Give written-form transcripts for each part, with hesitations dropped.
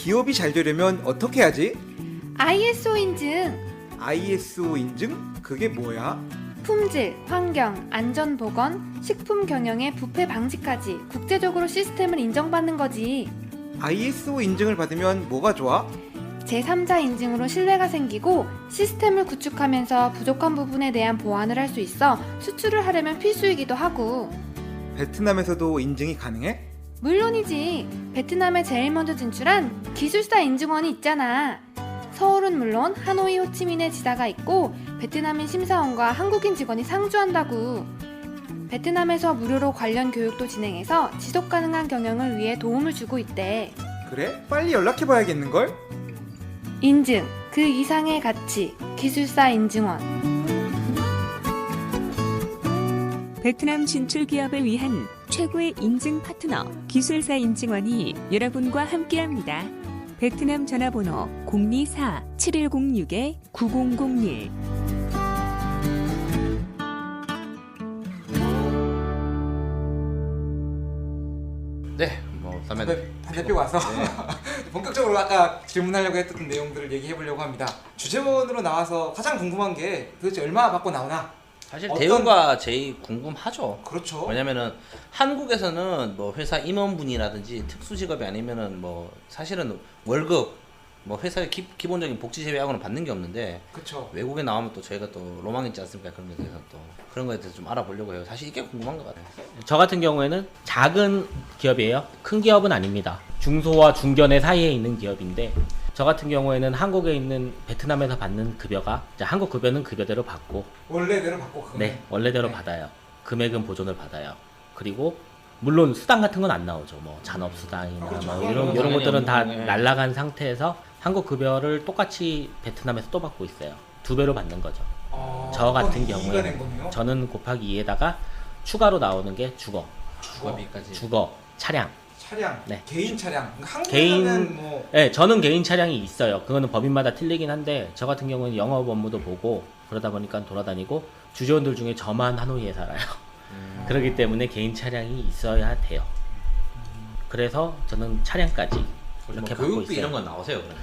기업이 잘 되려면 어떻게 하지? ISO 인증, ISO 인증? 그게 뭐야? 품질, 환경, 안전보건, 식품 경영의 부패 방지까지 국제적으로 시스템을 인정받는 거지. ISO 인증을 받으면 뭐가 좋아? 제3자 인증으로 신뢰가 생기고 시스템을 구축하면서 부족한 부분에 대한 보완을 할 수 있어 수출을 하려면 필수이기도 하고. 베트남에서도 인증이 가능해? 물론이지. 베트남에 제일 먼저 진출한 기술사 인증원이 있잖아. 서울은 물론 하노이, 호치민에 지사가 있고 베트남인 심사원과 한국인 직원이 상주한다고. 베트남에서 무료로 관련 교육도 진행해서 지속가능한 경영을 위해 도움을 주고 있대. 그래? 빨리 연락해봐야겠는걸? 인증, 그 이상의 가치, 기술사 인증원. 베트남 진출 기업을 위한 최고의 인증 파트너 기술사 인증원이 여러분과 함께합니다. 베트남 전화번호 024-7106-9001. 네, 뭐 담배 담배 피고 와서 본격적으로 아까 질문하려고 했던 내용들을 얘기해보려고 합니다. 주재원으로 나와서 가장 궁금한 게 도대체 얼마 받고 나오나? 사실 대우가 제일 궁금하죠. 그렇죠. 왜냐면은 한국에서는 뭐 회사 임원분이라든지 특수직업이 아니면은 뭐 사실은 월급 뭐 회사의 기본적인 복지 제외하고는 받는 게 없는데, 그렇죠. 외국에 나오면 또 저희가 또 로망 있지 않습니까? 그런 거에 대해서 또 그런 거에 대해서 좀 알아보려고 해요. 사실 이게 궁금한 것 같아요. 저 같은 경우에는 작은 기업이에요. 큰 기업은 아닙니다. 중소와 중견의 사이에 있는 기업인데, 저 같은 경우에는 한국에 있는 베트남에서 받는 급여가 이제 한국 급여는 급여대로 받고, 원래대로 받고 그거. 네, 원래대로 받아요. 금액은 보존을 받아요. 그리고 물론 수당 같은 건 안 나오죠. 뭐 잔업수당이나 그렇죠. 뭐 그건 이런 것들은 다 네. 날라간 상태에서 한국 급여를 똑같이 베트남에서 또 받고 있어요. 2배로 받는 거죠. 저 같은 경우에 저는 곱하기 2에다가 추가로 나오는 게 주거, 주거비까지. 주거, 차량. 차량, 네. 개인 차량. 한국에는 개인- 뭐 네, 저는 개인 차량이 있어요. 그거는 법인마다 틀리긴 한데, 저 같은 경우는 영업 업무도 보고 그러다 보니까 돌아다니고, 주재원들 중에 저만 하노이에 살아요. 그렇기 때문에 개인 차량이 있어야 돼요. 그래서 저는 차량까지 이렇게 뭐 받고 교육비 있어요. 이런 건 나오세요, 그럼?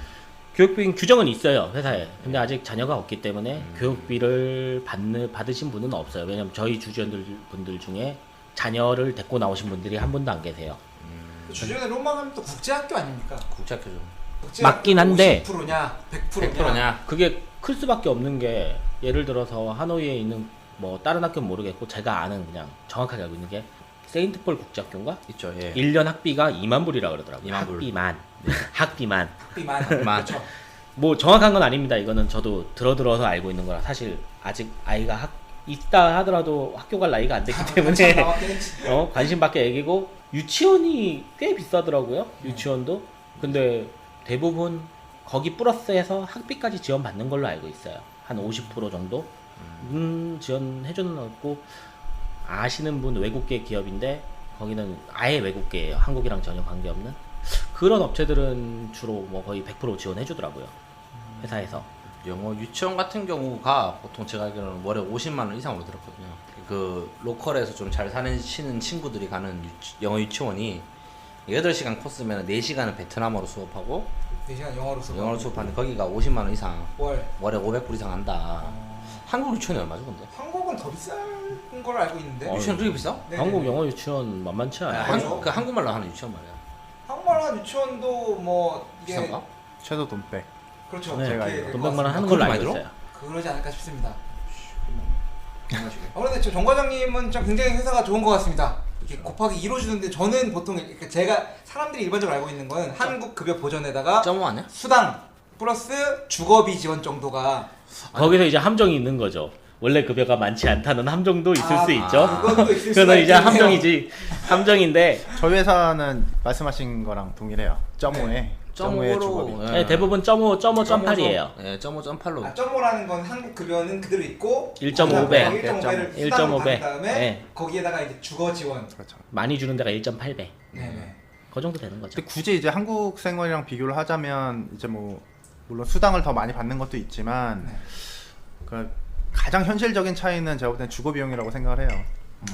교육비 규정은 있어요, 회사에. 근데 아직 자녀가 없기 때문에 교육비를 받으신 분은 없어요. 왜냐면 저희 주재원들 분들 중에 자녀를 데리고 나오신 분들이 한 분도 안 계세요. 주변에 로망하면 또 국제학교 아닙니까? 국제학교죠. 맞긴 한데 50%냐, 100%냐. 100%냐? 그게 클 수밖에 없는 게, 예를 들어서 하노이에 있는 뭐 다른 학교는 모르겠고 제가 아는 그냥 정확하게 알고 있는 게 세인트폴 국제학교인가? 있죠, 예. 1년 학비가 2만 불이라 그러더라고요. 2만 불. 학비만. 학비만. 학비만. 맞죠. 뭐 정확한 건 아닙니다. 이거는 저도 들어서 알고 있는 거라. 사실 아직 아이가 있다 하더라도 학교 갈 나이가 안 됐기 때문에 관심 밖의 얘기고, 유치원이 꽤 비싸더라고요. 유치원도. 근데 대부분 거기 플러스해서 학비까지 지원받는 걸로 알고 있어요. 한 50% 정도 지원해주는 없고, 아시는 분 외국계 기업인데 거기는 아예 외국계예요. 한국이랑 전혀 관계없는 그런 업체들은 주로 뭐 거의 100% 지원해주더라고요, 회사에서. 영어 유치원 같은 경우가 보통 제가 알기로는 월에 50만 원 이상으로 들었거든요. 그 로컬에서 좀 잘 사시는 친구들이 가는 영어 유치원이 8시간 코스면 4시간은 베트남어로 수업하고 4시간 영어로 수업. 영어로 수업하는데 거기가 50만 원 이상, 월. 월에 500불 이상 한다. 한국 유치원이 얼마죠, 근데? 한국은 더 비싼 걸로 알고 있는데. 유치원 그렇게 비싸? 네. 한국 영어 유치원 만만치 않아요. 그렇죠. 그 한국말로 하는 유치원 말이야. 한국말 유치원도 뭐 이게 비싼가? 최소 돈백. 그렇죠. 네, 그렇게 될것 돈 100만 원 같습니다. 하는 걸로 그렇게 알고 많이 있어요. 그러지 않을까 싶습니다. 그런데 저 정 과장님은 좀 굉장히 회사가 좋은 것 같습니다. 이렇게 곱하기 2로 주는데, 저는 보통 이렇게 제가 사람들이 일반적으로 알고 있는 건 한국 급여 보전에다가 점오 아니야? 수당 플러스 주거비 지원 정도가. 거기서 이제 함정이 있는 거죠. 원래 급여가 많지 않다는 함정도 있을 수 있죠. 그것도 있을 수가 그거는 이제 있겠네요. 함정이지. 함정인데, 저희 회사는 말씀하신 거랑 동일해요. 점오에 점오의 주거비. 네, 대부분 0.5.8이에요. 네, 0.5.8로. 0.5라는 건 한국 급여는 그대로 있고 1.5 배. 1.5배를 1.5 배. 다음에 네. 거기에다가 이제 주거 지원. 그렇죠. 많이 주는 데가 1.8배. 네네. 그 정도 되는 거죠. 근데 굳이 이제 한국 생활이랑 비교를 하자면 이제 뭐 물론 수당을 더 많이 받는 것도 있지만 네. 그 가장 현실적인 차이는 제가 볼 땐 주거 비용이라고 생각을 해요.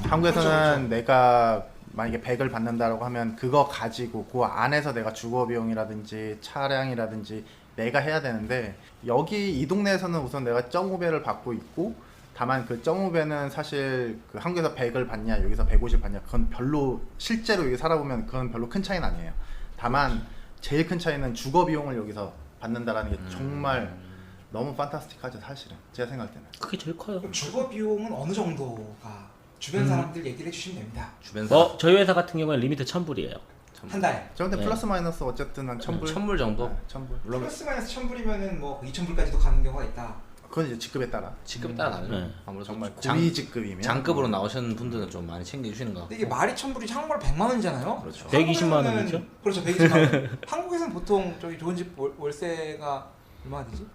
한국에서는 그렇죠, 그렇죠. 내가 만약에 100을 받는다라고 하면 그거 가지고 그 안에서 내가 주거 비용이라든지 차량이라든지 내가 해야 되는데, 여기 이 동네에서는 우선 내가 0.5배를 받고 있고, 다만 그 0.5배는 사실 그 한국에서 100을 받냐 여기서 150 받냐 그건 별로 실제로 여기 살아보면 그건 별로 큰 차이는 아니에요. 다만 제일 큰 차이는 주거 비용을 여기서 받는다라는 게 정말 너무 판타스틱하죠 사실은 제가 생각할 때는. 그게 제일 커요. 그럼 주거 비용은 어느 정도가 주변 사람들 얘기를 해주시면 됩니다. 주변 사람 저희 회사 같은 경우는 리미트 1,000불이에요. 한 달에. 저 근데 네. 플러스 마이너스 어쨌든 한 1,000불. 1,000불 정도? 네, 1,000불. 물론 플러스 마이너스 1,000불이면은 뭐 2,000불까지도 가는 경우가 있다. 그건 이제 직급에 따라. 직급에 따라 다르죠. 네. 아무래도 정말 장, 고위 직급이면 장급으로 나오시는 분들은 좀 많이 챙겨주시는 것 근데 같고. 이게 말이 1,000불이 한국으로 100만 원이잖아요. 그렇죠. 120만 원이죠? 그렇죠. 120만 원. 한국에서는 보통 저기 좋은 집 월세가 얼마나 되지?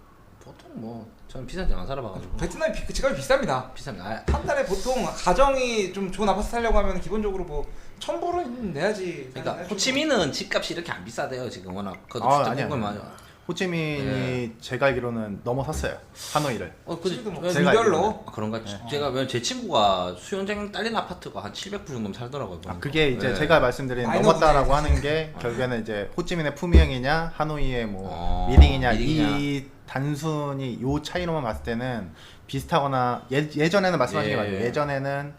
보통 뭐 저는 비싼 집 안 살아봐가지고 베트남이 그 집값이 비쌉니다. 비싼 한 달에 보통 가정이 좀 좋은 아파트 살려고 하면 기본적으로 뭐 1,000불은 내야지. 그러니까 호치민은 집값이 이렇게 안 비싸대요 지금 워낙. 그것도 아, 진짜 아니야. 궁금 많이. 호치민이 네. 제가 알기로는 넘어섰어요. 하노이를. 호치민도 뭐 제가 분별로. 그런가? 제가 왜 제 친구가 수영장 딸린 아파트가 한 700불 정도 살더라고요. 아, 그게 이제 네. 제가 말씀드린 마이너 넘었다라고 분야에서 하는 게 결국에는 이제 호치민의 푸미행이냐 하노이의 뭐 어, 미링이냐 미링이냐. 이 단순히 요 차이로만 봤을 때는 비슷하거나 예전에는 말씀하신 게 예. 맞아요. 예전에는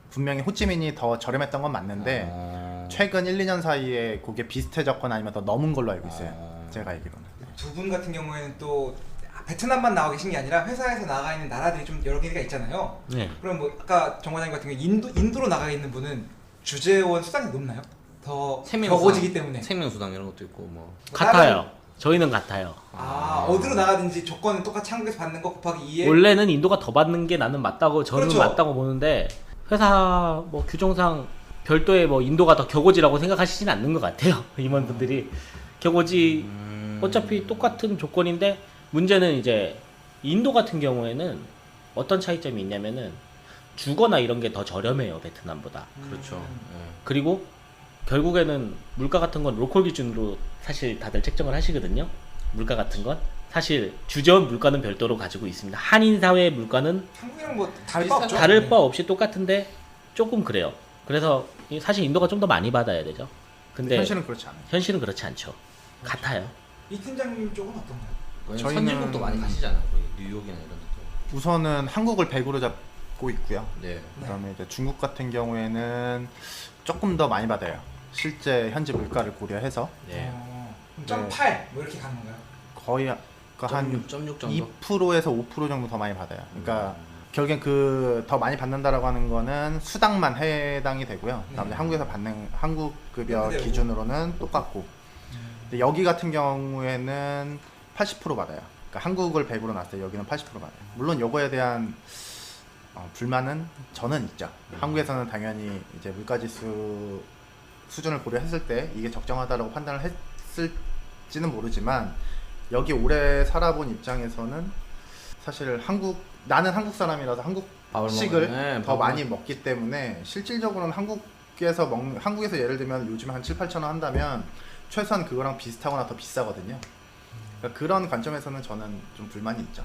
분명히 호치민이 더 저렴했던 건 맞는데 최근 1, 2년 사이에 그게 비슷해졌거나 아니면 더 넘은 걸로 알고 있어요. 제가 알기로는. 두 분 같은 경우에는 또 베트남만 나와 계신 게 아니라 회사에서 나가 있는 나라들이 좀 여러 개가 있잖아요. 네. 그럼 뭐 아까 정 과장님 같은 경우 인도로 나가 있는 분은 주재원 수당이 높나요? 더 적어지기 때문에. 생명수당 이런 것도 있고 뭐. 같아요. 저희는 같아요. 어디로 나가든지 조건은 똑같이 한국에서 받는 거 곱하기 2에 원래는 인도가 더 받는 게 나는 맞다고 저는 그렇죠. 맞다고 보는데 회사 뭐 규정상 별도의 뭐 인도가 더 격오지라고 생각하시진 않는 것 같아요. 임원분들이 격오지 어차피 똑같은 조건인데 문제는 이제 인도 같은 경우에는 어떤 차이점이 있냐면은 주거나 이런 게 더 저렴해요 베트남보다. 그렇죠. 예. 그리고 결국에는 물가 같은 건 로컬 기준으로 사실 다들 책정을 하시거든요. 물가 같은 건 사실 주재원 물가는 별도로 가지고 있습니다. 한인 사회의 물가는 한국이랑 뭐 다를 바 없죠. 다를 바 없이 똑같은데 조금 그래요. 그래서 사실 인도가 좀 더 많이 받아야 되죠. 근데 현실은 그렇지 않아요. 현실은 그렇지 않죠. 같아요. 이 팀장님 쪽은 어떤가요? 저희는- 선진국도 많이 가시잖아요. 거기 뉴욕이나 이런 데도. 우선은 한국을 100으로 잡고 있고요. 네. 그다음에 이제 중국 같은 경우에는 조금 더 많이 받아요. 실제 현지 물가를 고려해서 네. 그럼 0.8 뭐 이렇게 가는 건가요? 거의 한 6.6 정도. 2%에서 5% 정도 더 많이 받아요. 그러니까 결국엔 그 더 많이 받는다라고 하는 거는 수당만 해당이 되고요. 그다음에 한국에서 받는 한국 급여 그대로. 기준으로는 똑같고. 근데 여기 같은 경우에는 80% 받아요. 그러니까 한국을 100으로 놨어요. 여기는 80% 받아요. 물론 요거에 대한 불만은 저는 있죠. 한국에서는 당연히 이제 물가지수 수준을 고려했을 때 이게 적정하다라고 판단을 했을지는 모르지만 여기 오래 살아본 입장에서는 사실 나는 한국 사람이라서 한국식을 네, 더 밥을- 많이 먹기 때문에 실질적으로는 한국에서 예를 들면 요즘 한 7, 8천 원 한다면 최소한 그거랑 비슷하거나 더 비싸거든요. 그러니까 그런 관점에서는 저는 좀 불만이 있죠.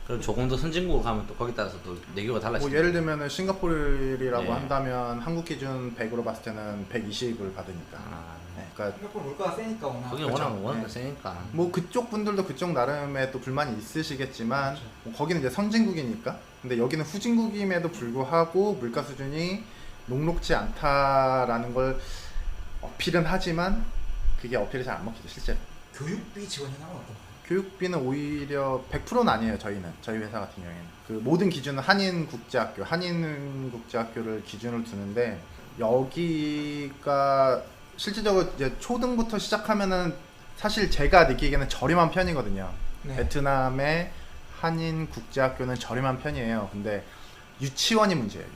그럼 조금 더 선진국 가면 또 거기 따라서 또 내교가 달라지죠. 뭐 예를 들면은 싱가포르라고 네. 한다면 한국 기준 100으로 봤을 때는 120을 받으니까. 아, 네, 그러니까 싱가포르 물가가 세니까 워낙. 거기 그렇죠. 워낙 네. 세니까. 뭐 그쪽 분들도 그쪽 나름의 또 불만이 있으시겠지만 뭐 거기는 이제 선진국이니까. 근데 여기는 후진국임에도 불구하고 물가 수준이 녹록지 않다라는 걸 어필은 하지만 그게 어필이 잘 안 먹히죠 실제로. 교육비 지원 현황은 어떤가요? 교육비는 오히려 100%는 아니에요. 저희 회사 같은 경우에는 그 모든 기준은 한인국제학교를 기준으로 두는데 여기가 실질적으로 이제 초등부터 시작하면은 사실 제가 느끼기에는 저렴한 편이거든요. 네. 베트남의 한인국제학교는 저렴한 편이에요. 근데 유치원이 문제예요.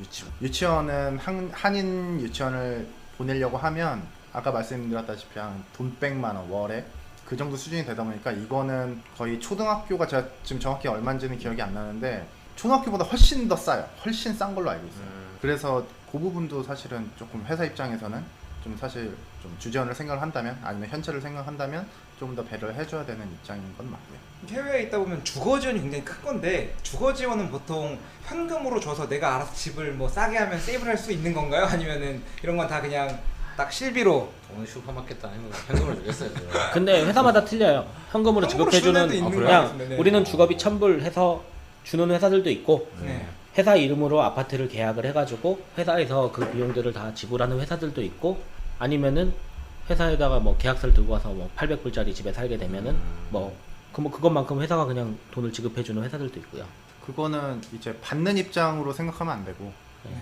유치원은 한인 유치원을 보내려고 하면 아까 말씀드렸다시피 한 돈 100만 원 월에 그 정도 수준이 되다 보니까 이거는 거의 초등학교가 제가 지금 정확히 얼마인지는 기억이 안 나는데 초등학교보다 훨씬 더 싸요. 훨씬 싼 걸로 알고 있어요. 그래서 그 부분도 사실은 조금 회사 입장에서는 좀 사실 좀 주재원을 생각을 한다면 아니면 현재를 생각한다면 좀 더 배려를 해줘야 되는 입장인 건 맞고요. 해외에 있다 보면 주거 지원이 굉장히 큰 건데 주거 지원은 보통 현금으로 줘서 내가 알아서 집을 뭐 싸게 하면 세이브를 할 수 있는 건가요? 아니면은 이런 건 다 그냥 딱 실비로 오늘 슈퍼마켓 아니면 현금을 주겠어요. 제가. 근데 회사마다 틀려요. 현금으로 현금으로 지급해주는 주는 데도 있는 거 그냥 같은데, 네. 우리는 주거비 첨불해서 주는 회사들도 있고 네. 회사 이름으로 아파트를 계약을 해가지고 회사에서 그 비용들을 다 지불하는 회사들도 있고 아니면은 회사에다가 뭐 계약서를 들고 와서 뭐 800불짜리 집에 살게 되면은 뭐 그것만큼 회사가 그냥 돈을 지급해주는 회사들도 있고요. 그거는 이제 받는 입장으로 생각하면 안 되고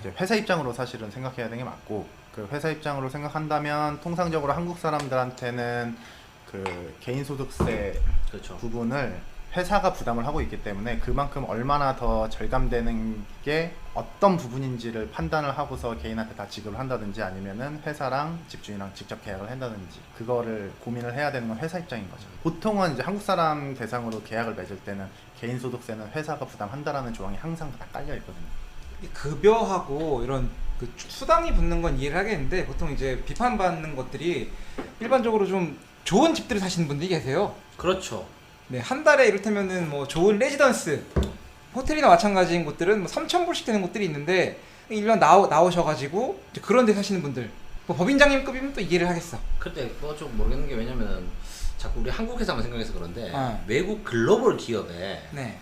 이제 회사 입장으로 사실은 생각해야 되는 게 맞고 그 회사 입장으로 생각한다면 통상적으로 한국 사람들한테는 그 개인소득세 그렇죠. 부분을 회사가 부담을 하고 있기 때문에 그만큼 얼마나 더 절감되는 게 어떤 부분인지를 판단을 하고서 개인한테 다 지급을 한다든지 아니면은 회사랑 집주인이랑 직접 계약을 한다든지 그거를 고민을 해야 되는 건 회사 입장인 거죠. 보통은 이제 한국 사람 대상으로 계약을 맺을 때는 개인소득세는 회사가 부담한다라는 조항이 항상 다 깔려 있거든요. 이 급여하고 이런 그 수당이 붙는 건 이해를 하겠는데 보통 이제 비판받는 것들이 일반적으로 좀 좋은 집들을 사시는 분들이 계세요. 그렇죠. 네, 한 달에 이를테면은 뭐 좋은 레지던스 호텔이나 마찬가지인 곳들은 뭐 3,000불씩 되는 곳들이 있는데 1년 나오셔가지고 이제 그런 데 사시는 분들 뭐 법인장님급이면 또 이해를 하겠어. 근데 뭐 좀 모르겠는 게 왜냐면 자꾸 우리 한국 회사만 생각해서 그런데 아. 외국 글로벌 기업에 네.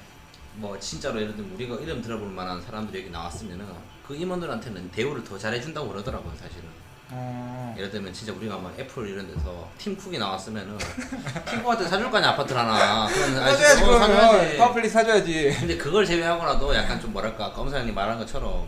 뭐 진짜로 예를 들면 우리가 이름 들어볼 만한 사람들이 여기 나왔으면은 그 임원들한테는 대우를 더 잘해준다고 그러더라고요 사실은. 예를 들면 진짜 우리가 막 애플 이런 데서 팀쿡이 나왔으면은 팀쿡한테 사줄 거 아니야 아파트를 하나. 사줘야지 그러면 파워플리 사줘야지. 근데 그걸 제외하고라도 약간 좀 뭐랄까 검사장님 말한 것처럼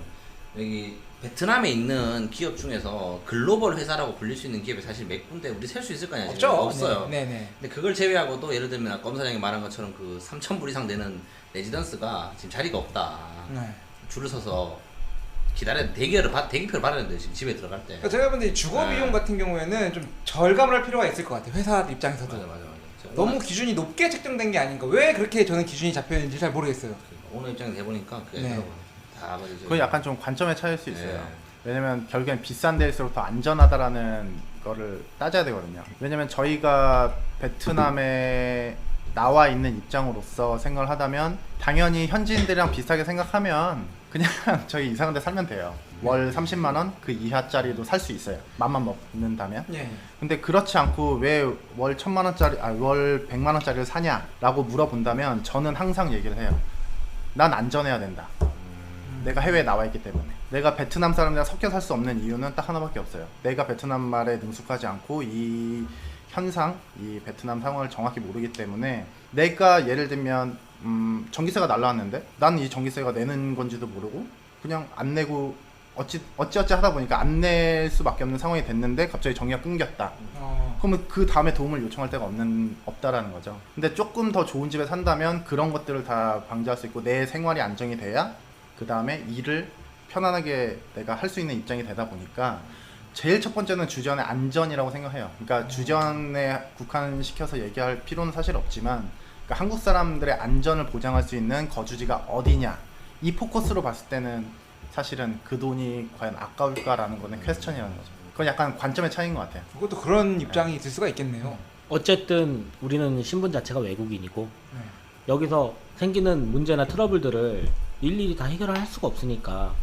여기 베트남에 있는 기업 중에서 글로벌 회사라고 불릴 수 있는 기업이 사실 몇 군데 우리 셀 수 있을 거 아니야? 없죠. 없어요. 네네. 근데 그걸 제외하고도 예를 들면 아까 검사장이 말한 것처럼 그 3,000불 이상 되는 레지던스가 지금 자리가 없다. 네. 줄을 서서 대기표를 받아야 되는데 지금 집에 들어갈 때. 그러니까 제가 보는데 주거 네. 비용 같은 경우에는 좀 절감을 할 필요가 있을 것 같아요. 회사 입장에서도. 맞아. 너무 기준이 높게 책정된 게 아닌가. 왜 그렇게 저는 기준이 잡혀 있는지 잘 모르겠어요. 오늘 입장에 대보니까 그게 네. 다 아버지. 그건 약간 좀 관점의 차이일 수 있어요. 네. 왜냐면 결국엔 비싼 데일수록 더 안전하다라는 거를 따져야 되거든요. 왜냐면 저희가 베트남에 나와 있는 입장으로서 생각을 하다면 당연히 현지인들이랑 비슷하게 생각하면 그냥 저희 이상한 데 살면 돼요. 월 30만 원 그 이하짜리도 살 수 있어요. 맘만 먹는다면. 예. 근데 그렇지 않고 왜 월 1,000만 원짜리 월 100만 원짜리를 사냐라고 물어본다면 저는 항상 얘기를 해요. 난 안전해야 된다. 내가 해외에 나와 있기 때문에. 내가 베트남 사람이랑 섞여 살 수 없는 이유는 딱 하나밖에 없어요. 내가 베트남 말에 능숙하지 않고 이 현상, 이 베트남 상황을 정확히 모르기 때문에 내가 예를 들면 전기세가 날라왔는데 난 이 전기세가 내는 건지도 모르고 그냥 안 내고 어찌 하다 보니까 안 낼 수밖에 없는 상황이 됐는데 갑자기 전기가 끊겼다. 그러면 그 다음에 도움을 요청할 데가 없다라는 거죠. 근데 조금 더 좋은 집에 산다면 그런 것들을 다 방지할 수 있고 내 생활이 안정이 돼야 그 다음에 일을 편안하게 내가 할 수 있는 입장이 되다 보니까 제일 첫 번째는 주전의 안전이라고 생각해요. 그러니까 주전에 국한시켜서 얘기할 필요는 사실 없지만 그러니까 한국 사람들의 안전을 보장할 수 있는 거주지가 어디냐 이 포커스로 봤을 때는 사실은 그 돈이 과연 아까울까라는 거는 퀘스천이라는 거죠. 그건 약간 관점의 차이인 것 같아요. 그것도 그런 입장이 있을 수가 있겠네요. 어쨌든 우리는 신분 자체가 외국인이고 네. 여기서 생기는 문제나 트러블들을 일일이 다 해결할 수가 없으니까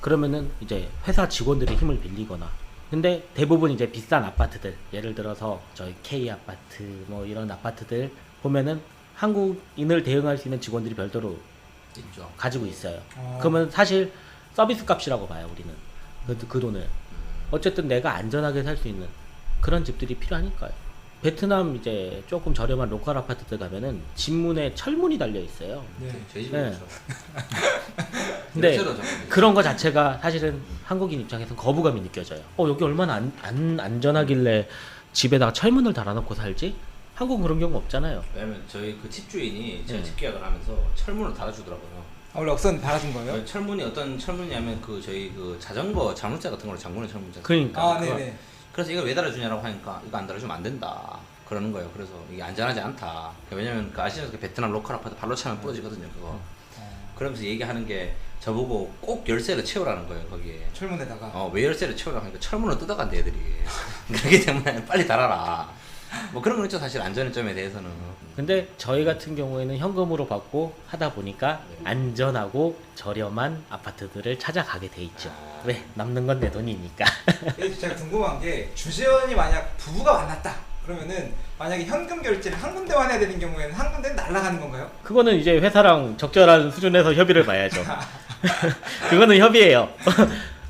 그러면은 이제 회사 직원들의 힘을 빌리거나 근데 대부분 이제 비싼 아파트들 예를 들어서 저희 K 아파트 뭐 이런 아파트들 보면은 한국인을 대응할 수 있는 직원들이 별도로 있죠. 가지고 있어요. 그러면 사실 서비스 값이라고 봐요 우리는 그 돈을 어쨌든 내가 안전하게 살 수 있는 그런 집들이 필요하니까요. 베트남 이제 조금 저렴한 로컬 아파트들 가면은 집문에 철문이 달려 있어요. 네. 저희 집이 네. 그렇죠. 근데 실제로 저는 그런 거 자체가 사실은 한국인 입장에서는 거부감이 느껴져요. 여기 얼마나 안전하길래 집에다가 철문을 달아놓고 살지? 한국은 그런 경우 없잖아요. 왜냐면 저희 그 집주인이 제가 네. 집 계약을 하면서 철문을 달아주더라고요. 원래 없었는데 달아준 거예요? 그 철문이 어떤 철문이냐면 그 저희 그 자전거 자물쇠 같은 걸로 잠그는 철문이잖아요. 그러니까 네네. 그래서 이거 왜 달아주냐라고 하니까 이거 안 달아주면 안 된다 그러는 거예요. 그래서 이게 안전하지 않다. 왜냐면 그 아시죠? 그 베트남 로컬 아파트 발로 차면 부러지거든요. 그거. 그러면서 얘기하는 게 저보고 꼭 열쇠를 채우라는 거예요 거기에. 철문에다가. 왜 열쇠를 채우라고 하니까 철문을 뜯어간대 애들이. 그렇기 때문에 빨리 달아라. 뭐 그런 거 있죠 사실 안전점에 대해서는. 근데 저희 같은 경우에는 현금으로 받고 하다 보니까 안전하고 저렴한 아파트들을 찾아가게 돼 있죠. 왜? 남는 건 내 돈이니까. 제가 궁금한 게 주재원이 만약 부부가 만났다 그러면은 만약에 현금 결제를 한 군데만 해야 되는 경우에는 한 군데는 날아가는 건가요? 그거는 이제 회사랑 적절한 수준에서 협의를 봐야죠. 그거는 협의예요.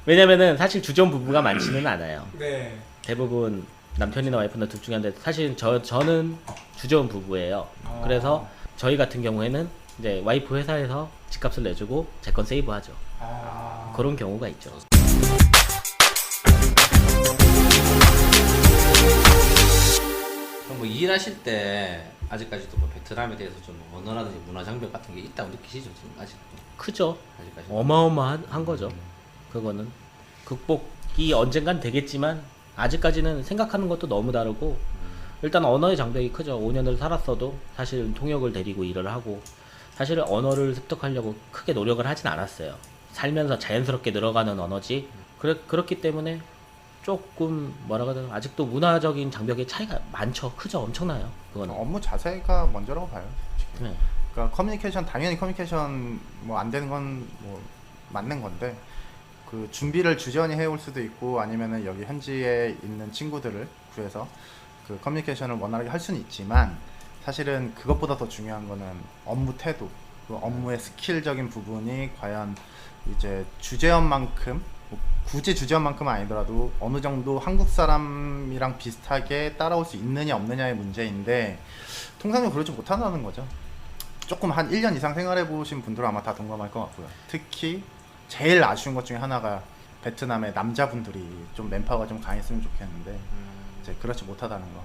왜냐면은 사실 주재원 부부가 많지는 않아요. 네. 대부분 남편이나 와이프나 둘 중에 한데 사실 저는 주재원 부부예요. 그래서 저희 같은 경우에는 이제 와이프 회사에서 집값을 내주고 제 건 세이브하죠. 그런 경우가 있죠. 그럼 뭐 일하실 때 아직까지도 뭐 베트남에 대해서 좀 언어라든지 문화 장벽 같은 게 있다고 느끼시죠 지금 아직도? 크죠. 아직까지. 어마어마한 거죠. 그거는 극복이 언젠간 되겠지만 아직까지는 생각하는 것도 너무 다르고 일단 언어의 장벽이 크죠. 5년을 살았어도 사실 통역을 데리고 일을 하고 사실 언어를 습득하려고 크게 노력을 하진 않았어요. 살면서 자연스럽게 늘어가는 언어지. 그렇기 때문에 조금 뭐라고 해야 되나 아직도 문화적인 장벽의 차이가 많죠. 크죠. 엄청나요. 그거는. 업무 자세가 먼저라고 봐요. 솔직히. 네. 그러니까 커뮤니케이션 당연히 커뮤니케이션 뭐 안 되는 건 뭐 맞는 건데 그 준비를 주재원이 해올 수도 있고 아니면은 여기 현지에 있는 친구들을 구해서 그 커뮤니케이션을 원활하게 할 수는 있지만 사실은 그것보다 더 중요한 거는 업무 태도, 그 업무의 스킬적인 부분이 과연 이제 주재원만큼 뭐 굳이 주재원만큼은 아니더라도 어느 정도 한국 사람이랑 비슷하게 따라올 수 있느냐 없느냐의 문제인데 통상적으로 그러지 못한다는 거죠. 조금 한 1년 이상 생활해 보신 분들은 아마 다 동감할 것 같고요. 특히 제일 아쉬운 것 중에 하나가 베트남의 남자분들이 좀 맨파워가 좀 강했으면 좋겠는데 이제 그렇지 못하다는 거.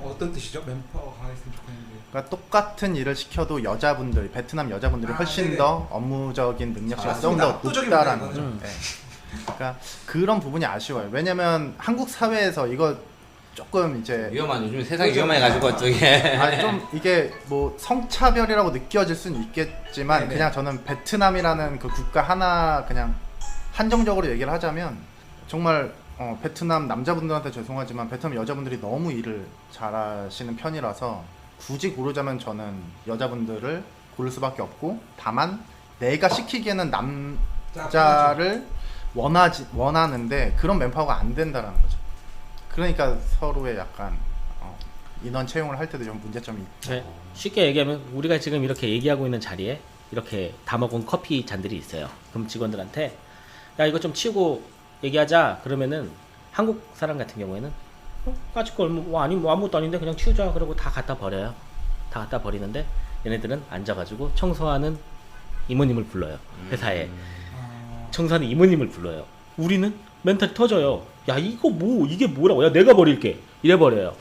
어떤 뜻이죠? 맨파워 강했으면 좋겠는데. 그러니까 똑같은 일을 시켜도 여자분들, 베트남 여자분들이 훨씬 네네. 더 업무적인 능력치가 좀 맞습니다. 더 압도적인 높다라는 문제인 거죠. 네. 그러니까 그런 부분이 아쉬워요. 왜냐면 한국 사회에서 이거 조금 이제 위험한 요즘 세상이 위험해가지고 저게. 아니 좀 이게 뭐 성차별이라고 느껴질 수는 있겠지만 네네. 그냥 저는 베트남이라는 그 국가 하나 그냥 한정적으로 얘기를 하자면 정말 베트남 남자분들한테 죄송하지만 베트남 여자분들이 너무 일을 잘하시는 편이라서 굳이 고르자면 저는 여자분들을 고를 수밖에 없고 다만 내가 시키기에는 남자를 원하는데 그런 맨파워가 안 된다는 거죠. 그러니까 서로의 약간 인원 채용을 할 때도 좀 문제점이 있죠. 네. 쉽게 얘기하면 우리가 지금 이렇게 얘기하고 있는 자리에 이렇게 다 먹은 커피 잔들이 있어요. 그럼 직원들한테 야 이거 좀 치우고 얘기하자 그러면은 한국 사람 같은 경우에는 까짓 거 아니 뭐 아무것도 아닌데 그냥 치우자 그러고 다 갖다 버려요. 다 갖다 버리는데 얘네들은 앉아가지고 청소하는 이모님을 불러요. 회사에 청소하는 이모님을 불러요. 우리는 멘탈이 터져요. 야 이거 뭐 이게 뭐라고? 야 내가 버릴게 이래 버려요.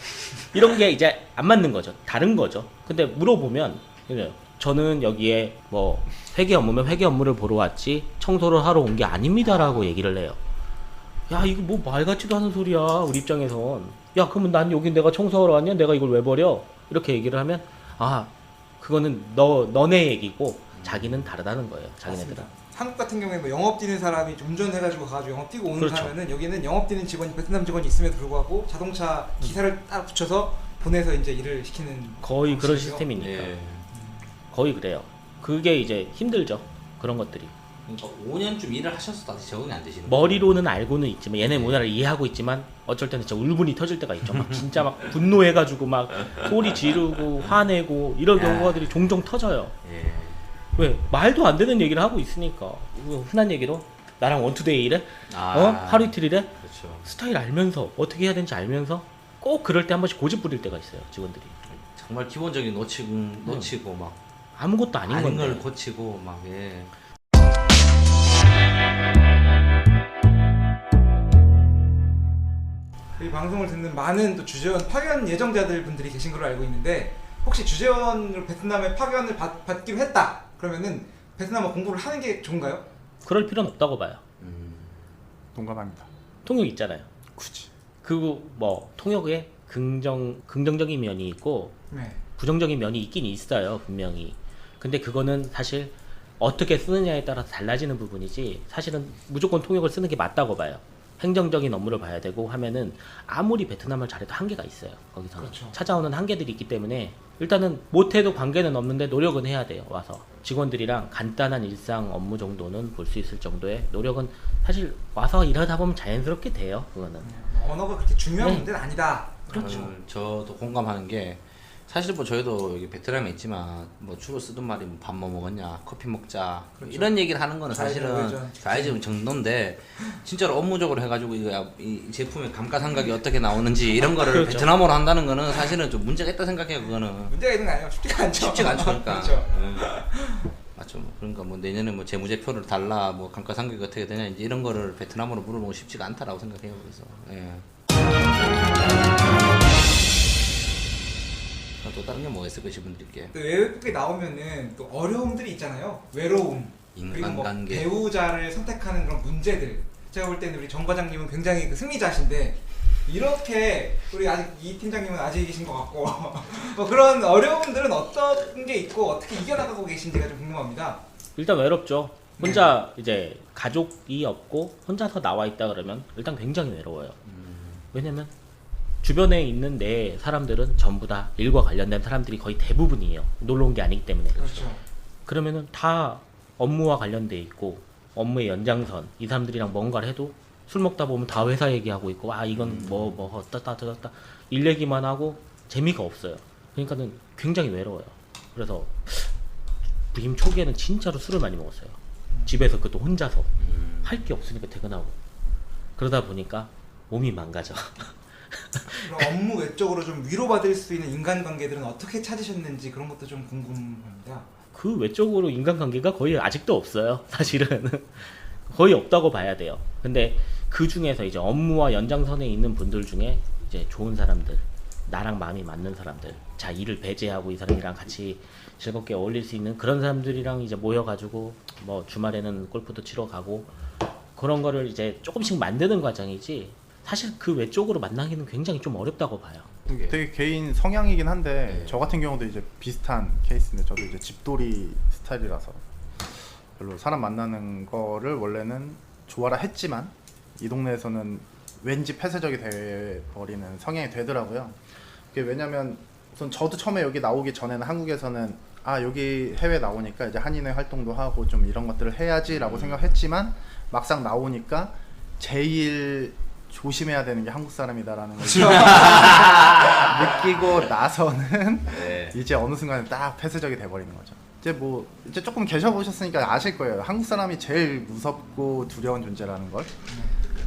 이런 게 이제 안 맞는 거죠. 다른 거죠. 근데 물어보면 이래요. 저는 여기에 뭐 회계 업무면 회계 업무를 보러 왔지 청소를 하러 온 게 아닙니다라고 얘기를 해요. 야 이거 뭐 말 같지도 않은 소리야 우리 입장에선. 야 그러면 난 여기 내가 청소하러 왔냐? 내가 이걸 왜 버려? 이렇게 얘기를 하면 아 그거는 너네 얘기고 자기는 다르다는 거예요. 자기네들은. 맞습니다. 한국 같은 경우에 뭐 영업 뛰는 사람이 운전해가지고 가가지고 영업 뛰고 오는 그렇죠. 하면은 여기는 영업 뛰는 직원이 베트남 직원이 있음에도 불구하고 자동차 기사를 따라 붙여서 보내서 이제 일을 시키는 거의 그런 방식이죠. 시스템이니까. 예. 거의 그래요. 그게 이제 힘들죠. 그런 것들이. 그러니까 5년쯤 일을 하셔서도 아직 적응이 안 되시는 머리로는 알고는 있지만 얘네 문화를 이해하고 있지만 어쩔 때는 진짜 울분이 터질 때가 있죠. 막 진짜 막 분노해가지고 막 소리 지르고 화내고 이런 경우들이 종종 터져요. 예. 왜? 말도 안 되는 얘기를 하고 있으니까. 흔한 얘기로 나랑 원투데이 일해? 하루 이틀 일해? 그렇죠. 스타일 알면서 어떻게 해야 되는지 알면서 꼭 그럴 때 한 번씩 고집 부릴 때가 있어요. 직원들이. 정말 기본적인 놓치고 막 아무것도 아닌 아닌 건데. 걸 고치고 막 예. 이 방송을 듣는 많은 또 주재원 파견 예정자들 분들이 계신 걸로 알고 있는데 혹시 주재원으로 베트남에 파견을 받기로 했다 그러면은 베트남어 공부를 하는 게 좋은가요? 그럴 필요는 없다고 봐요. 동감합니다. 통역 있잖아요. 굳이. 그리고 뭐 통역에 긍정적인 면이 있고 네. 부정적인 면이 있긴 있어요 분명히. 근데 그거는 사실 어떻게 쓰느냐에 따라서 달라지는 부분이지 사실은 무조건 통역을 쓰는 게 맞다고 봐요. 행정적인 업무를 봐야 되고 하면은 아무리 베트남을 잘해도 한계가 있어요. 거기서는 그렇죠. 찾아오는 한계들이 있기 때문에 일단은 못해도 관계는 없는데 노력은 해야 돼요. 와서 직원들이랑 간단한 일상 업무 정도는 볼 수 있을 정도의 노력은 사실 와서 일하다 보면 자연스럽게 돼요. 그거는. 언어가 그렇게 중요한 네. 문제는 아니다. 그렇죠. 저도 공감하는 게 사실 뭐 저희도 여기 베트남에 있지만 뭐 주로 쓰던 말이 뭐 밥 뭐 먹었냐, 커피 먹자 이런 얘기를 하는 거는 사실은 좌회전 정도인데 진짜로 업무적으로 해가지고 이 제품의 감가상각이 어떻게 나오는지 이런 거를 그렇죠. 베트남어로 한다는 거는 사실은 좀 문제가 있다 생각해요. 그거는 문제가 있는 거 아니에요? 쉽지가 않죠. 쉽지가 않죠. 그러니까. 그렇죠. 맞죠. 그러니까 뭐 내년에 뭐 재무제표를 달라, 뭐 감가상각이 어떻게 되냐 이제 이런 거를 베트남어로 물어보면 쉽지가 않다라고 생각해요. 그래서 예. 또 다른 게 뭐가 있을까 싶은들께 또 외국에 나오면은 또 어려움들이 있잖아요. 외로움, 그리고 뭐 인간관계. 배우자를 선택하는 그런 문제들. 제가 볼 때는 우리 정 과장님은 굉장히 그 승리자신데 이렇게 우리 아직 이 팀장님은 아직이신 것 같고 뭐 그런 어려움들은 어떤 게 있고 어떻게 이겨나가고 계신지가 좀 궁금합니다. 일단 외롭죠. 혼자 이제 가족이 없고 혼자서 나와 있다 그러면 일단 굉장히 외로워요. 왜냐면 주변에 있는 내 사람들은 전부 다 일과 관련된 사람들이 거의 대부분이에요. 놀러 온 게 아니기 때문에. 그렇죠. 그러면은 다 업무와 관련돼 있고 업무의 연장선 이 사람들이랑 뭔가를 해도 술 먹다 보면 다 회사 얘기하고 있고 아 이건 뭐 어떻다 일 얘기만 하고 재미가 없어요. 그러니까는 굉장히 외로워요. 그래서 부임 초기에는 진짜로 술을 많이 먹었어요. 집에서 그것도 혼자서 할 게 없으니까 퇴근하고 그러다 보니까 몸이 망가져. 그럼 업무 외적으로 좀 위로받을 수 있는 인간관계들은 어떻게 찾으셨는지 그런 것도 좀 궁금합니다. 그 외적으로 인간관계가 거의 아직도 없어요. 사실은 거의 없다고 봐야 돼요. 근데 그 중에서 이제 업무와 연장선에 있는 분들 중에 이제 좋은 사람들, 나랑 마음이 맞는 사람들, 자 일을 배제하고 이 사람이랑 같이 즐겁게 어울릴 수 있는 그런 사람들이랑 이제 모여가지고 뭐 주말에는 골프도 치러 가고 그런 거를 이제 조금씩 만드는 과정이지. 사실 그 외적으로 만나기는 굉장히 좀 어렵다고 봐요. 되게 개인 성향이긴 한데 네. 저 같은 경우도 이제 비슷한 케이스인데 저도 이제 집돌이 스타일이라서 별로 사람 만나는 거를 원래는 좋아라 했지만 이 동네에서는 왠지 폐쇄적이 돼 버리는 성향이 되더라고요. 그게 왜냐면 우선 저도 처음에 여기 나오기 전에는 한국에서는 아 여기 해외 나오니까 이제 한인회 활동도 하고 좀 이런 것들을 해야지라고 생각했지만 막상 나오니까 제일 조심해야 되는 게 한국 사람이다라는 걸 느끼고 나서는 네. 이제 어느 순간에 딱 폐쇄적이 돼버리는 거죠. 이제 조금 계셔보셨으니까 아실 거예요. 한국 사람이 제일 무섭고 두려운 존재라는 걸.